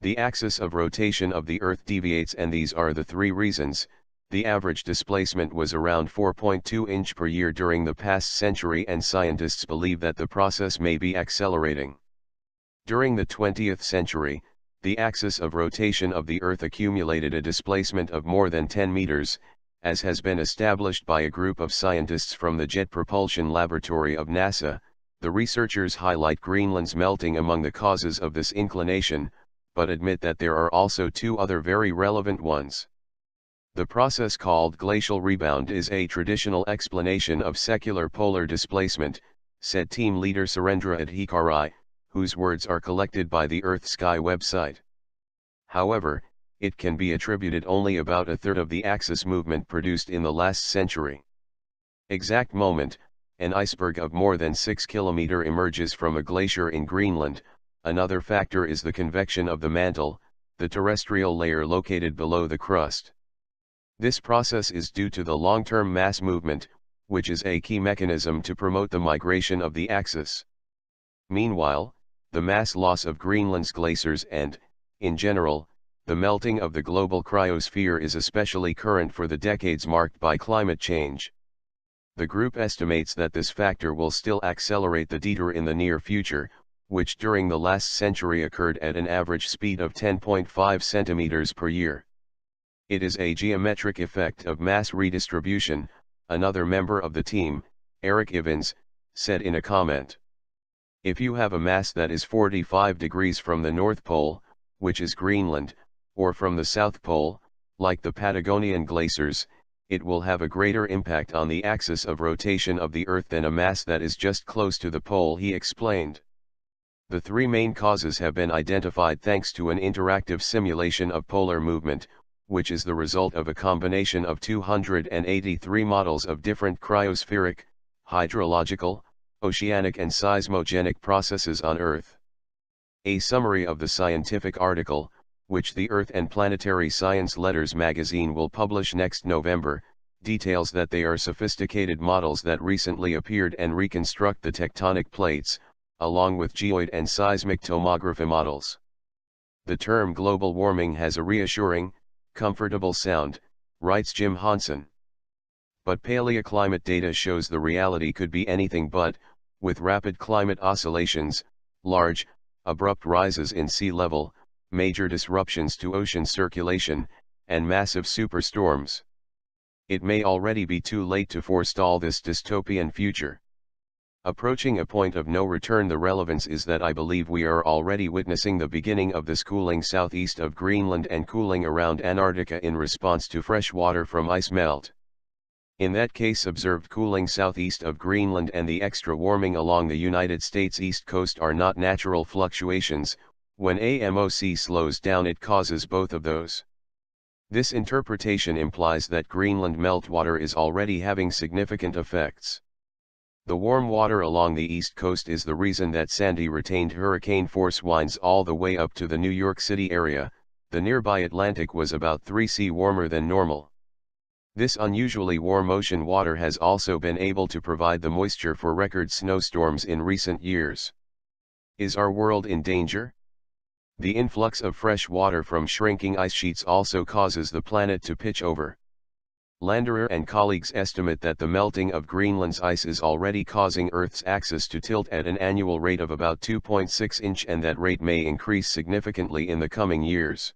The axis of rotation of the Earth deviates, and these are the three reasons. The average displacement was around 4.2 inch per year during the past century, and scientists believe that the process may be accelerating. During the 20th century, the axis of rotation of the Earth accumulated a displacement of more than 10 meters, as has been established by a group of scientists from the Jet Propulsion Laboratory of NASA. The researchers highlight Greenland's melting among the causes of this inclination, but admit that there are also two other very relevant ones. The process called glacial rebound is a traditional explanation of secular polar displacement, said team leader Surendra Adhikari, whose words are collected by the Earth Sky website. However, it can be attributed only about a third of the axis movement produced in the last century. Exact moment: an iceberg of more than 6 km emerges from a glacier in Greenland. Another factor is the convection of the mantle, the terrestrial layer located below the crust. This process is due to the long-term mass movement, which is a key mechanism to promote the migration of the axis. Meanwhile, the mass loss of Greenland's glaciers and, in general, the melting of the global cryosphere is especially current for the decades marked by climate change. The group estimates that this factor will still accelerate the detour in the near future, which during the last century occurred at an average speed of 10.5 centimeters per year. It is a geometric effect of mass redistribution, another member of the team, Eric Evans, said in a comment. If you have a mass that is 45 degrees from the North Pole, which is Greenland, or from the South Pole, like the Patagonian glaciers, it will have a greater impact on the axis of rotation of the Earth than a mass that is just close to the pole, he explained. The three main causes have been identified thanks to an interactive simulation of polar movement, which is the result of a combination of 283 models of different cryospheric, hydrological, oceanic and seismogenic processes on Earth. A summary of the scientific article, which the Earth and Planetary Science Letters magazine will publish next November, details that they are sophisticated models that recently appeared and reconstruct the tectonic plates, along with geoid and seismic tomography models. The term global warming has a reassuring, comfortable sound, writes Jim Hansen. But paleoclimate data shows the reality could be anything but, with rapid climate oscillations, large, abrupt rises in sea level, major disruptions to ocean circulation, and massive superstorms. It may already be too late to forestall this dystopian future. Approaching a point of no return, the relevance is that I believe we are already witnessing the beginning of this cooling southeast of Greenland and cooling around Antarctica in response to fresh water from ice melt. In that case, observed cooling southeast of Greenland and the extra warming along the United States east coast are not natural fluctuations. When AMOC slows down, it causes both of those. This interpretation implies that Greenland meltwater is already having significant effects. The warm water along the east coast is the reason that Sandy retained hurricane force winds all the way up to the New York City area. The nearby Atlantic was about 3°C warmer than normal. This unusually warm ocean water has also been able to provide the moisture for record snowstorms in recent years. Is our world in danger? The influx of fresh water from shrinking ice sheets also causes the planet to pitch over. Landerer and colleagues estimate that the melting of Greenland's ice is already causing Earth's axis to tilt at an annual rate of about 2.6 inch, and that rate may increase significantly in the coming years.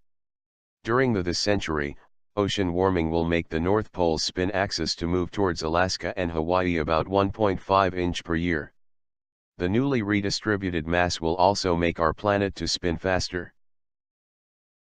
During this century, ocean warming will make the North Pole's spin axis to move towards Alaska and Hawaii about 1.5 inch per year. The newly redistributed mass will also make our planet to spin faster.